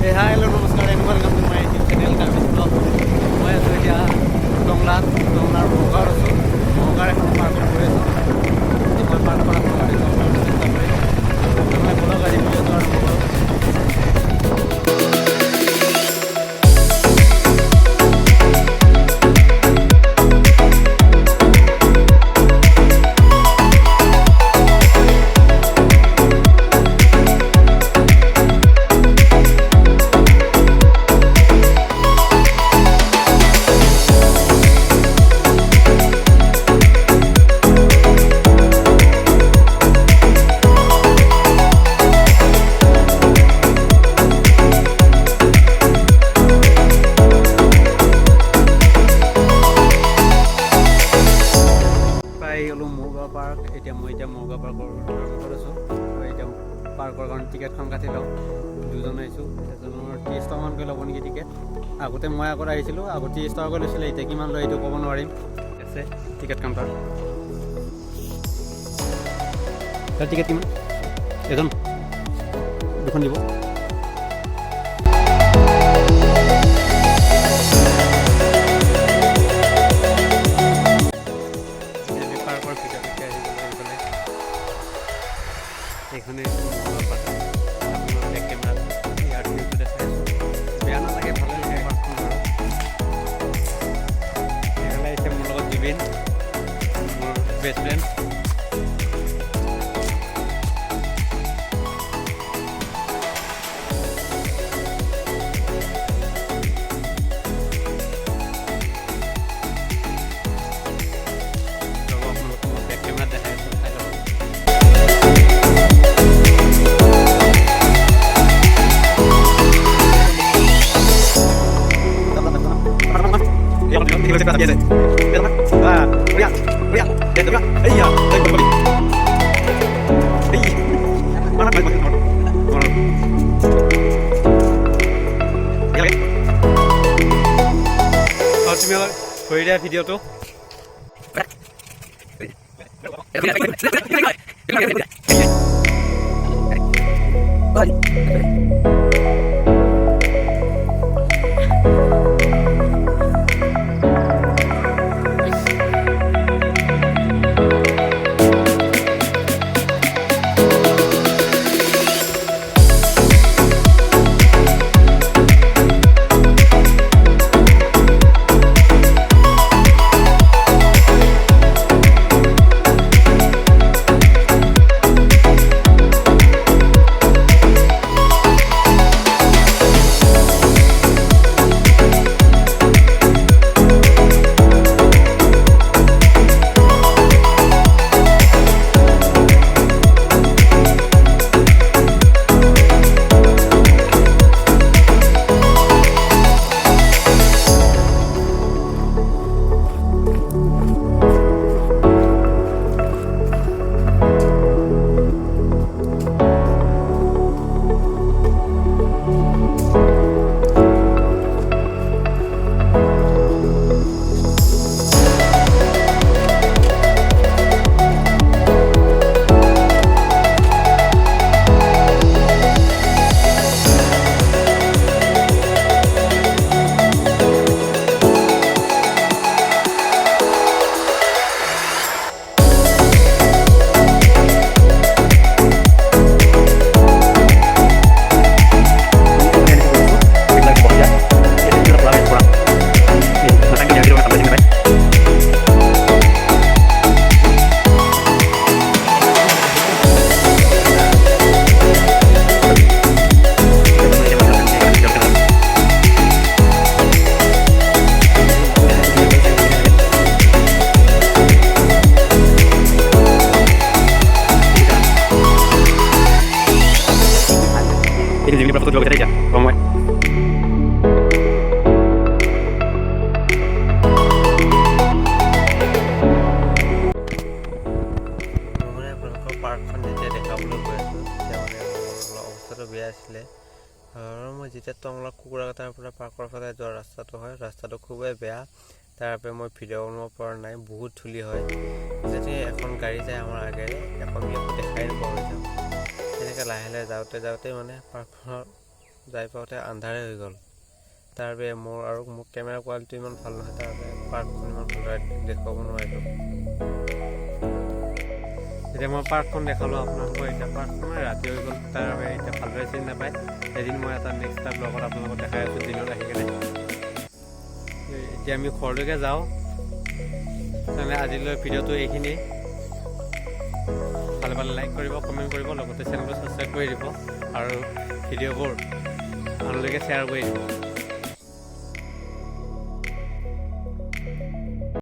Hi, hello, namaskar and welcome to my YouTube channel. Kalvis vlog. মই আছোঁ এতিয়া টংলাৰ মোগাঁৱত আছোঁ। মোগাঁৱৰ এখন পাৰ্কত গৈ আছোঁ। মই পাৰ্ক কৰা সময়তে টংলাৰ চেষ্টা কৰিম। মই ব্লগ আজি ভিডিঅ'টো আৰম্ভ কৰোঁ। পাৰ্ক এতিয়া মই মোগাঁও পাৰ্কৰ আছোঁ। এতিয়া পাৰ্কৰ কাৰণে টিকেটখন কাটি লওঁ। দুজন আহিছোঁ, এজনৰ 30 টকামানকৈ ল'ব নেকি টিকেট। আগতে মই আহিছিলোঁ, আগতে 30 টকাকৈ লৈছিলে, এতিয়া কিমান লয় এইটো ক'ব নোৱাৰিম। আছে টিকেট কাউণ্টাৰ। তাৰ টিকেট কিমান? এজন দুখন দিব। এখানে কেমেৰা ইয়াৰ ভিউটো দেখাই আছো। বেয়া নালাগে, ভালো লাগে পাৰ্কখন আৰু এখানে এসে মোৰ লগত জুবিন, মোৰ বেষ্ট ফ্ৰেণ্ড। কেমেৰা দেখাই আছো, চাই লওক। কৰি দিয়া ভিডিঅ'টো। Ini jadi berapa tuh kita aja, kamu. পাৰ্কখন যেতিয়া দেখাবলৈ গৈ আছোঁ তেতিয়া মানে মোৰ অৱস্থাটো বেয়া আছিলে। আৰু মই যেতিয়া টংলা কুকুৰাঘাটাৰ পৰা পাৰ্কৰ ফালে যোৱা ৰাস্তাটো হয়, ৰাস্তাটো খুবেই বেয়া। তাৰ বাবে মই ভিডিঅ' বনাব পৰা নাই, বহুত ধূলি হয়। যেতিয়া এখন গাড়ী যায় আমাৰ আগেৰে, এখন একো দেখাই নোপোৱা হৈ যাওঁ। তেনেকৈ লাহে লাহে যাওঁতে মানে পাৰ্কখনৰ যাই পাওঁতে আন্ধাৰে হৈ গ'ল। তাৰ বাবে মোৰ কেমেৰা কোৱালিটি ইমান ভাল নহয়, তাৰ বাবে পাৰ্কখন ইমান ভালদৰে দেখুৱাব নোৱাৰিলোঁ। এতিয়া মই পাৰ্কখন দেখালোঁ আপোনালোকক। এতিয়া পাৰ্কখন ৰাতি হৈ গ'ল, তাৰ বাবে এতিয়া ভালদৰে চিনি নাপায়। এদিন মই এটা নেক্সট টাইম লগত আপোনালোকক দেখাই আছোঁ দিনত আহি কেনে। এতিয়া আমি ঘৰলৈকে যাওঁ। তেনেহ'লে আজিলৈ ভিডিঅ'টো এইখিনিয়ে। ভালে ভালে লাইক কৰিব, কমেণ্ট কৰিব, লগতে চেনেলটো ছাবস্ক্ৰাইব কৰি দিব আৰু ভিডিঅ'বোৰ আনলৈকে শ্বেয়াৰ কৰি দিব।